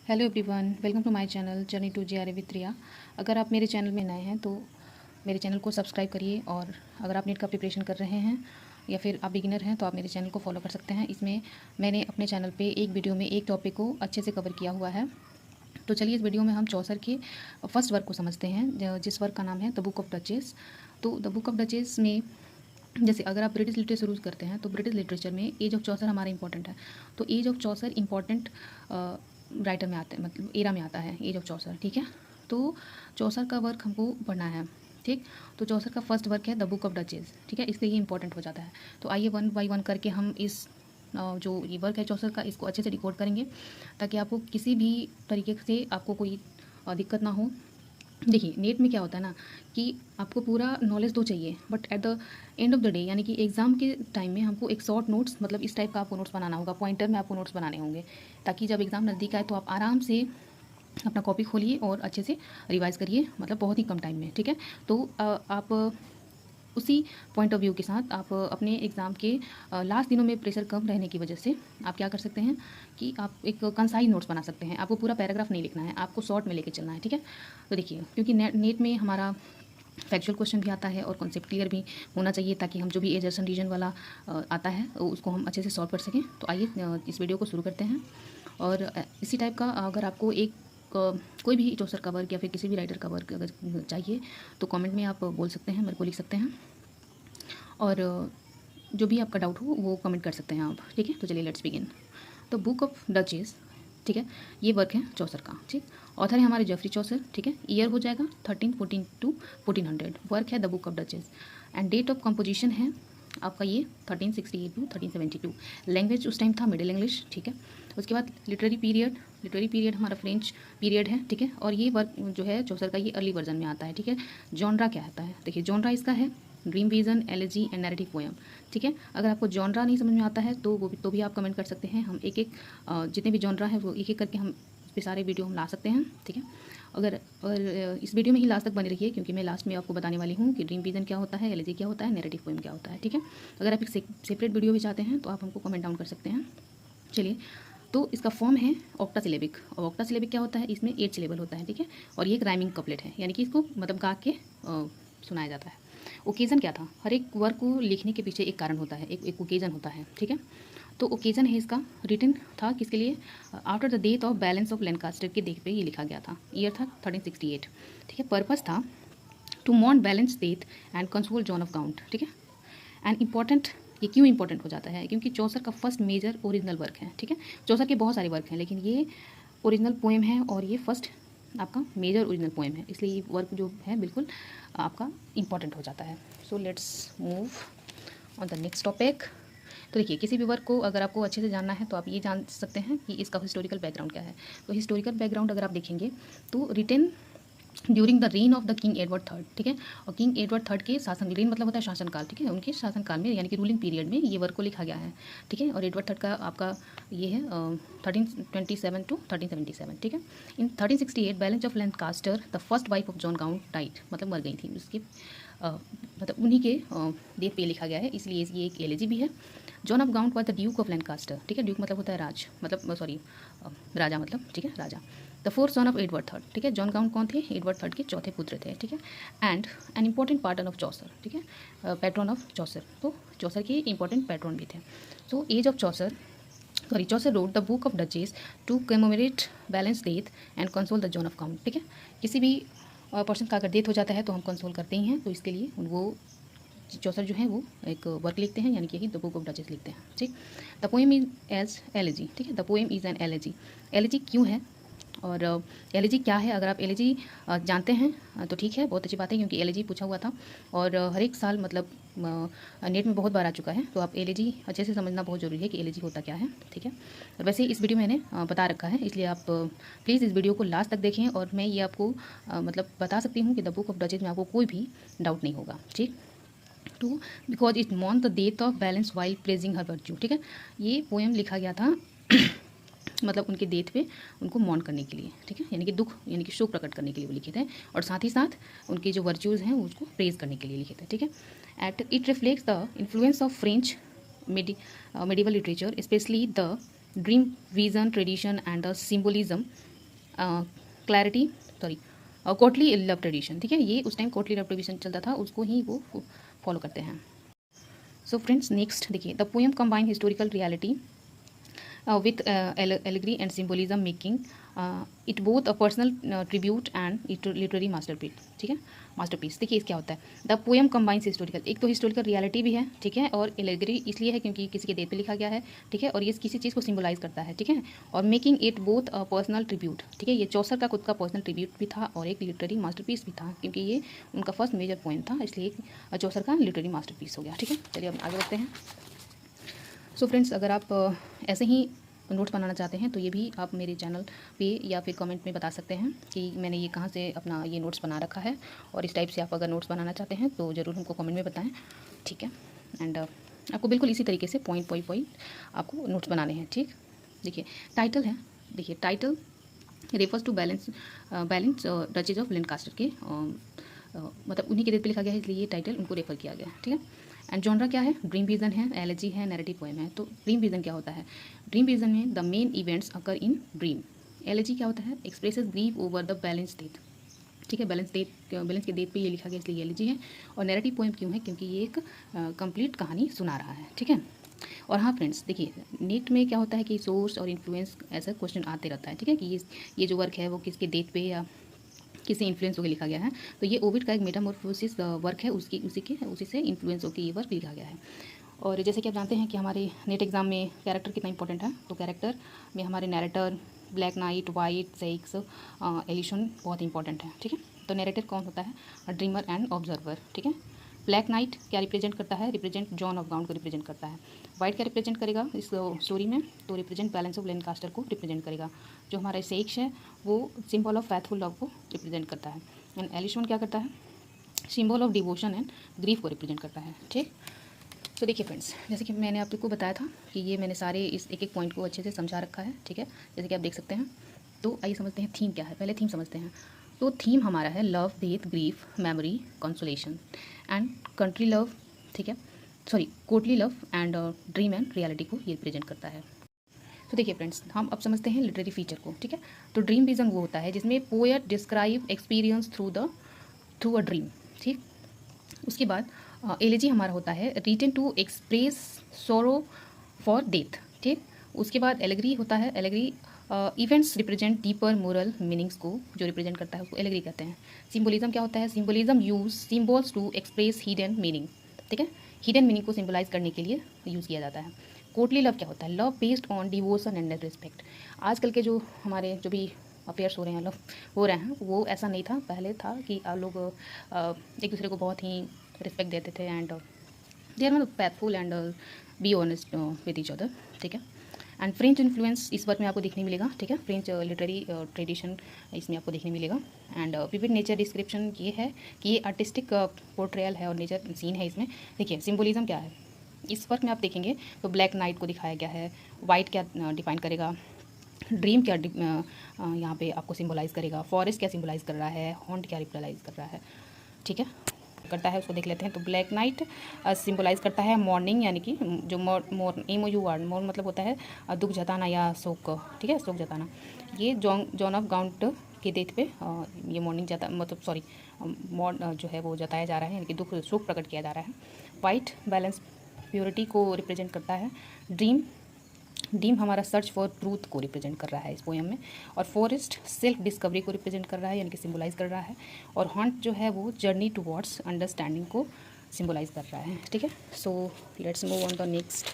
Hello everyone, welcome to my channel journey to J R with Riya. अगर आप मेरे channel में नए हैं तो मेरे चैनल को सब्सक्राइब करिए, और अगर आप नीट का प्रिपरेशन कर रहे हैं या फिर आप बिगिनर हैं तो आप मेरे चैनल को फॉलो कर सकते हैं। इसमें मैंने अपने चैनल पे एक वीडियो में एक टॉपिक को अच्छे से कवर किया हुआ है। तो चलिए इस वीडियो में हम चौसर के फर्स्ट वर्क को समझते हैं, जिस वर्क का नाम है द बुक ऑफ डचेस। तो द बुक ऑफ डचेस में जैसे अगर आप ब्रिटिश लिटरेचर यूज़ करते हैं तो ब्रिटिश लिटरेचर में एज ऑफ चौसर हमारा इंपॉर्टेंट है। तो age of Chaucer important writer में आते हैं, मतलब एरा में आता है एज ऑफ चौसर। ठीक है, तो चौसर का वर्क हमको पढ़ना है। ठीक, तो चौसर का फर्स्ट वर्क है द बुक ऑफ डचेस। ठीक है, इसलिए ये इंपॉर्टेंट हो जाता है। तो आइए वन बाय वन करके हम इस जो ये वर्क है चौसर का, इसको अच्छे से डिकोड करेंगे ताकि आपको किसी भी तरीके से आपको कोई दिक्कत ना हो। देखिए नेट में क्या होता है ना कि आपको पूरा नॉलेज तो चाहिए, but at the end of the day यानी कि एग्जाम के टाइम में हमको एक शॉर्ट नोट्स, मतलब इस टाइप का आपको नोट्स बनाना होगा, पॉइंटर में आपको नोट्स बनाने होंगे, ताकि जब एग्ज़ाम नज़दीक आए तो आप आराम से अपना कॉपी खोलिए और अच्छे से रिवाइज़ करिए, मतलब बहुत ही कम टाइम में। ठीक है, तो आप उसी पॉइंट ऑफ व्यू के साथ आप अपने एग्ज़ाम के लास्ट दिनों में प्रेशर कम रहने की वजह से आप क्या कर सकते हैं कि आप एक कंसाइज नोट्स बना सकते हैं। आपको पूरा पैराग्राफ नहीं लिखना है, आपको शॉर्ट में लेके चलना है। ठीक है, तो देखिए क्योंकि नेट में हमारा फैक्चुअल क्वेश्चन भी आता है और कॉन्सेप्ट क्लियर भी होना चाहिए, ताकि हम जो भी एजर्सन रीजन वाला आता है उसको हम अच्छे से सॉल्व कर सकें। तो आइए इस वीडियो को शुरू करते हैं। और इसी टाइप का अगर आपको एक कोई भी चौसर का वर्क या फिर किसी भी राइटर का वर्क अगर चाहिए तो कमेंट में आप बोल सकते हैं, मेरे को लिख सकते हैं, और जो भी आपका डाउट हो वो कमेंट कर सकते हैं आप। ठीक है, तो चलिए लेट्स बिगिन। तो बुक ऑफ डचेस, ठीक है, ये वर्क है चौसर का। ठीक, ऑथर है हमारे जेफरी चौसर। ठीक है, ईयर हो जाएगा 1314 टू 1400। वर्क है the book of Duchess, and date of composition है आपका ये 1368 टू 1372। लैंग्वेज उस टाइम था मिडिल इंग्लिश। ठीक है, उसके बाद लिटरेरी पीरियड हमारा फ्रेंच पीरियड है। ठीक है, और ये वर्क जो है चौसर का ये अर्ली वर्जन में आता है। ठीक है, जॉनरा क्या आता है, देखिए जॉनरा इसका है dream vision, elegy and narrative poem. ठीक है, अगर आपको जॉनरा नहीं समझ में आता है तो वो भी आप कमेंट कर सकते हैं। हम एक एक जितने भी जॉनरा है वो एक एक करके हम इस पे सारे वीडियो हम ला सकते हैं। ठीक है, अगर इस वीडियो में ही लास्ट तक बने रहिए, क्योंकि मैं लास्ट में आपको बताने वाली हूँ कि ड्रीम विजन क्या होता है, एलेजी क्या होता है, नैरेटिव पोएम क्या होता है। ठीक है, अगर आप एक सेपरेट वीडियो भी चाहते हैं तो आप हमको कमेंट डाउन कर सकते हैं। चलिए, तो इसका फॉर्म है ऑक्टा सिलेबिक, और ऑक्टा सिलेबिक क्या होता है, इसमें 8 सिलेबल होता है। ठीक है, और ये एक राइमिंग कपलेट है, यानी कि इसको मतलब गा के सुनाया जाता है। ओकेज़न क्या था, हर एक वर्क को लिखने के पीछे एक कारण होता है, एक ओकेज़न होता है। ठीक है, तो ओकेज़न है इसका, रिटन था किसके लिए, after the death of balance of Lancaster के डेट पे ये लिखा गया था। ईयर था 1368। ठीक है, पर्पस था to mourn Blanche's death and console John of Gaunt. ठीक है, एंड इम्पॉर्टेंट, ये क्यों इंपॉर्टेंट हो जाता है, क्योंकि चौसर का फर्स्ट मेजर ओरिजिनल वर्क है। ठीक है, चौसर के बहुत सारे वर्क हैं लेकिन ये ओरिजिनल पोएम है और ये फर्स्ट आपका मेजर ओरिजिनल पोएम है, इसलिए ये वर्क जो है बिल्कुल आपका इंपॉर्टेंट हो जाता है। So let's move on the next topic. तो देखिए किसी भी वर्क को अगर आपको अच्छे से जानना है तो आप ये जान सकते हैं कि इसका हिस्टोरिकल बैकग्राउंड क्या है। तो हिस्टोरिकल बैकग्राउंड अगर आप देखेंगे तो written during the reign of the king Edward third. ठीक है, और किंग एडवर्ड थर्ड के शासन, रीन मतलब होता है शासनकाल। ठीक है, उनके शासनकाल में यानी कि रूलिंग पीरियड में ये वर्क को लिखा गया है। ठीक है, और एडवर्ड थर्ड का आपका ये है 1327 टू 1377। ठीक है, इन 1368 balance of Lancaster the first wife of John count diet, मतलब मर गई थी, उसके मतलब उन्हीं के डेट पे लिखा गया है, इसलिए ये एक एलिजी भी है। John of ground was the Duke of Lancaster. ठीक है, ड्यूक मतलब होता है राज, मतलब सॉरी राजा, मतलब ठीक है राजा। The fourth son of Edward third. ठीक है, जॉन काउंट कौन थे, एडवर्ड थर्ड के चौथे पुत्र थे। ठीक है, and an important pattern of चौसर। ठीक है, पैट्रन ऑफ चौसर, तो चौसर के इंपॉर्टेंट पैट्रन भी थे। So age of Chaucer, sorry Chaucer wrote the book of Duchess to commemorate Blanche's death and console the John of Gaunt. ठीक है, किसी भी पर्सन का अगर डेथ हो जाता है तो हम कंसोल करते ही हैं, तो इसके लिए वो चौसर जो है वो एक वर्क लिखते हैं, यानी कि द बुक ऑफ डचेस लिखते हैं। ठीक, the poem is as elegy. ठीक है, the poem is an elegy. Elegy क्यों है और एलेजी क्या है, अगर आप एलेजी जानते हैं तो ठीक है, बहुत अच्छी बात है, क्योंकि एलेजी पूछा हुआ था और हर एक साल मतलब नेट में बहुत बार आ चुका है। तो आप एलेजी अच्छे से समझना बहुत ज़रूरी है कि एलेजी होता क्या है। ठीक है, और वैसे इस वीडियो में मैंने बता रखा है, इसलिए आप प्लीज़ इस वीडियो को लास्ट तक देखें, और मैं ये आपको मतलब बता सकती हूँ कि द बुक ऑफ डचेस में आपको कोई भी डाउट नहीं होगा। ठीक, to because it mourn the death of Blanche while praising her virtue. ठीक है, ये पोएम लिखा गया था मतलब उनके डेथ पे उनको मॉर्न करने के लिए। ठीक है, यानी कि दुख, यानी कि शोक प्रकट करने के लिए वो लिखे थे, और साथ ही साथ उनके जो वर्च्यूज़ हैं उसको प्रेज करने के लिए लिखे थे। ठीक है, at it reflects the influence of French medieval literature, especially the dream vision tradition and the symbolism clarity sorry Kotli love tradition, ठीक है। ये उस टाइम कोटली लव ट्रेडिशन चलता था, उसको ही वो फॉलो करते हैं। सो फ्रेंड्स नेक्स्ट देखिए, the poem combine historical reality with allegory and symbolism, making it both a personal tribute and literary masterpiece, ठीक है, मास्टरपीस। देखिए इस क्या होता है, द पोएम कंबाइंस हिस्टोरिकल, एक तो हिस्टोरिकल रियलिटी भी है, ठीक है, और एलेगरी इसलिए है क्योंकि किसी के डेट पे लिखा गया है, ठीक है, और ये किसी चीज़ को सिंबलाइज करता है, ठीक है, और making it both a personal tribute, ठीक है। ये चौसर का खुद का पर्सनल ट्रिब्यूट भी था और एक लिटरेरी मास्टरपीस भी था, क्योंकि ये उनका फर्स्ट मेजर पोएम था, इसलिए चौसर का लिटरेरी मास्टरपीस हो गया, ठीक है। चलिए अब आगे बढ़ते हैं। सो फ्रेंड्स, अगर आप ऐसे ही नोट्स बनाना चाहते हैं तो ये भी आप मेरे चैनल पे या फिर कमेंट में बता सकते हैं कि मैंने ये कहाँ से अपना ये नोट्स बना रखा है, और इस टाइप से आप अगर नोट्स बनाना चाहते हैं तो ज़रूर हमको कमेंट में बताएं, ठीक है। एंड आपको बिल्कुल इसी तरीके से पॉइंट बाई पॉइंट आपको नोट्स बनाने हैं, ठीक। देखिए टाइटल है, देखिए title refers to Blanche Duchess of Lancaster के मतलब उन्हीं के डेट पे लिखा गया है, इसलिए ये टाइटल उनको रेफर किया गया है, ठीक है। एंड जॉनरा क्या है, ड्रीम विजन है, एलेजी है, नैरेटिव पोएम है। तो ड्रीम विजन क्या होता है, ड्रीम विजन में the main events occur in dream. Elegy क्या होता है, expresses grief over the Blanche's death, ठीक है, बैलेंस के डेट पे ये लिखा गया इसलिए एलेजी है। और नैरेटिव पोएम क्यों है, क्योंकि ये एक कंप्लीट कहानी सुना रहा है, ठीक है। और हाँ फ्रेंड्स देखिए, नीट में क्या होता है कि सोर्स और इन्फ्लुएंस ऐसा क्वेश्चन आते रहता है, ठीक है, कि ये जो वर्क है वो किसके डेट पे या किसी इन्फ्लुएंस होकर लिखा गया है। तो ये ओविड का एक मेटामॉर्फोसिस वर्क है, उसी से इन्फ्लुएंस होकर ये वर्क लिखा गया है। और जैसे कि आप जानते हैं कि हमारे नेट एग्जाम में कैरेक्टर कितना इंपॉर्टेंट है, तो कैरेक्टर में हमारे narrator, black knight, white, sex, Alison बहुत इंपॉर्टेंट है, ठीक है। तो नैरेटर कौन होता है, ड्रीमर एंड ऑब्जर्वर, ठीक है। ब्लैक नाइट क्या रिप्रेजेंट करता है, रिप्रेजेंट जॉन ऑफ गाउंड को रिप्रेजेंट करता है। वाइट क्या रिप्रेजेंट करेगा इस स्टोरी में, तो रिप्रेजेंट बैलेंस ऑफ लैंकास्टर को रिप्रेजेंट करेगा। जो हमारा सेक्स है वो सिंबल ऑफ फैथफुल लव को रिप्रेजेंट करता है। एंड एलिशन क्या करता है, symbol of devotion and grief को रिप्रेजेंट करता है, ठीक। तो देखिए फ्रेंड्स, जैसे कि मैंने आपको बताया था कि ये मैंने सारे इस एक एक पॉइंट को अच्छे से समझा रखा है, ठीक है, जैसे कि आप देख सकते हैं। तो आइए समझते हैं थीम क्या है, पहले थीम समझते हैं। तो थीम हमारा है love, death, grief, memory, consolation and country love, ठीक है, sorry courtly love and dream and reality को ये रिप्रेजेंट करता है। तो देखिए फ्रेंड्स, हम अब समझते हैं लिटरेरी फीचर को, ठीक है। तो ड्रीम विजन वो होता है जिसमें poet describe experience through a dream, ठीक। उसके बाद एलेजी हमारा होता है रिटन टू एक्सप्रेस सोरो फॉर डेथ, ठीक। उसके बाद एलेगरी होता है, allegory events represent deeper moral meanings को जो रिप्रेजेंट करता है उसको एलेगरी कहते हैं। सिंबोलिज्म क्या होता है, symbolism use symbols to express hidden meaning, ठीक है, हिडन मीनिंग को सिंबलाइज करने के लिए यूज़ किया जाता है। कोर्टली लव क्या होता है, love based on devotion and respect. आजकल के जो हमारे जो भी अफेयर्स हो रहे हैं, लव हो रहे हैं, वो ऐसा नहीं था, पहले था कि लोग एक दूसरे को बहुत ही रिस्पेक्ट देते थे एंड दे आर मतलब faithful and be honest with each other, ठीक है। एंड फ्रेंच इन्फ्लुएंस इस वर्क में आपको देखने मिलेगा, ठीक है, फ्रेंच लिटरेरी ट्रेडिशन इसमें आपको देखने मिलेगा। एंड विविड नेचर डिस्क्रिप्शन ये है कि ये आर्टिस्टिक पोर्ट्रेयल है और नेचर सीन है इसमें। देखिए सिंबोलिज्म क्या है, इस वर्क में आप देखेंगे तो ब्लैक नाइट को दिखाया गया है, वाइट क्या डिफाइन करेगा, ड्रीम क्या यहाँ पे आपको सिंबलाइज करेगा, फॉरेस्ट क्या सिंबलाइज कर रहा है, हॉन्ट क्या रिप्रेलाइज कर रहा है, ठीक है, करता है, उसको देख लेते हैं। तो ब्लैक नाइट सिंबलाइज करता है मॉर्निंग, यानी कि जो MOUR मोर मतलब होता है दुख जताना या शोक, ठीक है, शोक जताना। ये जॉन ऑफ गाउंट के डेथ पे ये मॉर्निंग मतलब सॉरी जो है वो जताया जा रहा है, यानी कि दुख शोक प्रकट किया जा रहा है। वाइट बैलेंस प्योरिटी को रिप्रेजेंट करता है। ड्रीम हमारा सर्च फॉर ट्रूथ को रिप्रेजेंट कर रहा है इस पोएम में। और फॉरेस्ट सेल्फ डिस्कवरी को रिप्रेजेंट कर रहा है, यानी कि सिंबलाइज कर रहा है। और हंट जो है वो जर्नी टुवर्ड्स अंडरस्टैंडिंग को सिंबलाइज कर रहा है, ठीक है। So let's move on the next.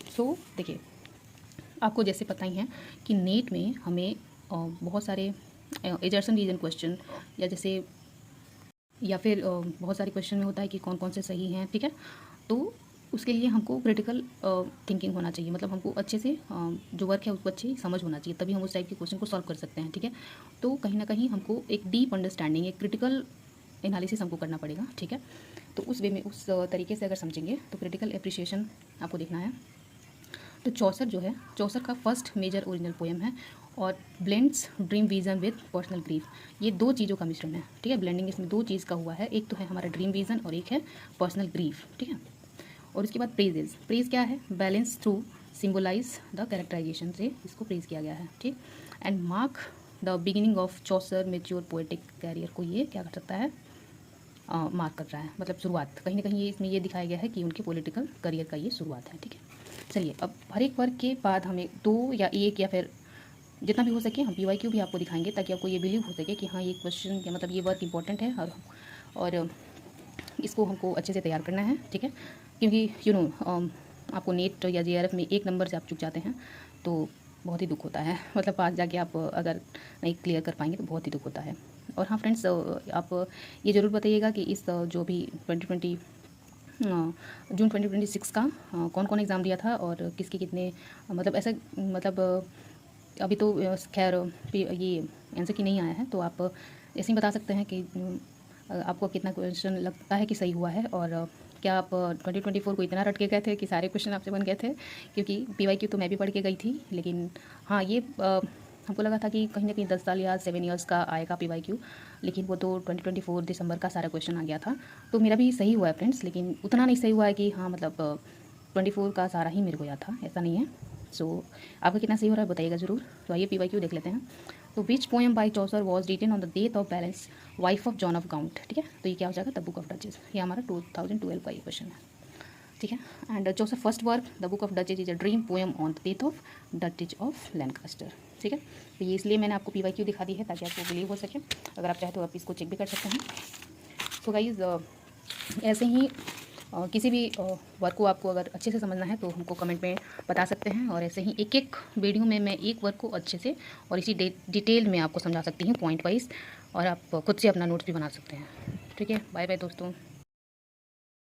So देखिए, आपको जैसे पता ही है कि नीट में हमें बहुत सारे एजर्सन रीजन क्वेश्चन या फिर बहुत सारे क्वेश्चन में होता है कि कौन कौन से सही हैं, ठीक है। तो उसके लिए हमको क्रिटिकल थिंकिंग होना चाहिए, मतलब हमको अच्छे से जो वर्क है उसको अच्छे समझ होना चाहिए, तभी हम उस टाइप के क्वेश्चन को सॉल्व कर सकते हैं, ठीक है। तो कहीं ना कहीं हमको एक डीप अंडरस्टैंडिंग, एक क्रिटिकल एनालिसिस हमको करना पड़ेगा, ठीक है। तो उस वे में उस तरीके से अगर समझेंगे तो क्रिटिकल एप्रिसिएशन आपको देखना है। तो चौसर का फर्स्ट मेजर ओरिजिनल पोएम है और blends dream vision with personal grief. ये दो चीज़ों का मिश्रण है, ठीक है, ब्लेंडिंग इसमें दो चीज़ का हुआ है, एक तो है हमारा ड्रीम विजन और एक है पर्सनल ग्रीफ, ठीक है। और उसके बाद प्रेज क्या है, balance through symbolize the characterization से इसको प्रेज किया गया है, ठीक। And mark the beginning of Chaucer mature poetic career को ये क्या कर सकता है, मार्क कर रहा है, मतलब शुरुआत। कहीं ना कहीं ये इसमें ये दिखाया गया है कि उनके पॉलिटिकल करियर का ये शुरुआत है। ठीक है, चलिए अब हर एक वर्ग के बाद हमें 2 या 1 या फिर जितना भी हो सके हम PYQ भी आपको दिखाएंगे, ताकि आपको ये बिलीव हो सके कि हाँ ये क्वेश्चन या मतलब ये वर्क इंपॉर्टेंट है और इसको हमको अच्छे से तैयार करना है। ठीक है, क्योंकि आपको नेट या JRF में 1 नंबर से आप चुक जाते हैं तो बहुत ही दुख होता है, मतलब पास जाके आप अगर नहीं क्लियर कर पाएंगे तो बहुत ही दुख होता है। और हाँ फ्रेंड्स, आप ये ज़रूर बताइएगा कि इस जो भी 2020 जून 2026 का कौन कौन एग्ज़ाम दिया था और किसके कितने, मतलब ऐसा मतलब अभी तो खैर ये आंसर की नहीं आया है, तो आप ऐसे ही बता सकते हैं कि आपको कितना क्वेश्चन लगता है कि सही हुआ है, और क्या आप 2024 को इतना रट के गए थे कि सारे क्वेश्चन आपसे बन गए थे। क्योंकि PYQ तो मैं भी पढ़ के गई थी, लेकिन हाँ ये हमको लगा था कि कहीं ना कहीं 10 साल या 7 इयर्स का आएगा PYQ, लेकिन वो तो 2024 दिसंबर का सारा क्वेश्चन आ गया था। तो मेरा भी सही हुआ है फ्रेंड्स, लेकिन उतना नहीं सही हुआ है कि हाँ मतलब 24 का सारा ही मेरे को याद था, ऐसा नहीं है। सो आपका कितना सही हो रहा है बताइएगा ज़रूर। तो आइए PYQ देख लेते हैं। तो which poem by Chaucer was written on the death of balance wife of John of Gaunt. ठीक है, तो ये क्या हो जाएगा, द बुक ऑफ डचेस। ये हमारा 2012 का ये क्वेश्चन है। ठीक है, and Chaucer first work the book of duchess is a dream poem on the death of duchess of Lancaster. ठीक है, तो ये इसलिए मैंने आपको PYQ दिखा दी है ताकि आपको बिलीव हो सके। अगर आप चाहे तो आप इसको चेक भी कर सकते हैं। सो गाइज ऐसे ही किसी भी वर्क को आपको अगर अच्छे से समझना है तो हमको कमेंट में बता सकते हैं, और ऐसे ही एक एक वीडियो में मैं एक वर्क को अच्छे से और इसी डिटेल में आपको समझा सकती हूँ पॉइंट वाइज, और आप खुद से अपना नोट्स भी बना सकते हैं। ठीक है, बाय बाय दोस्तों।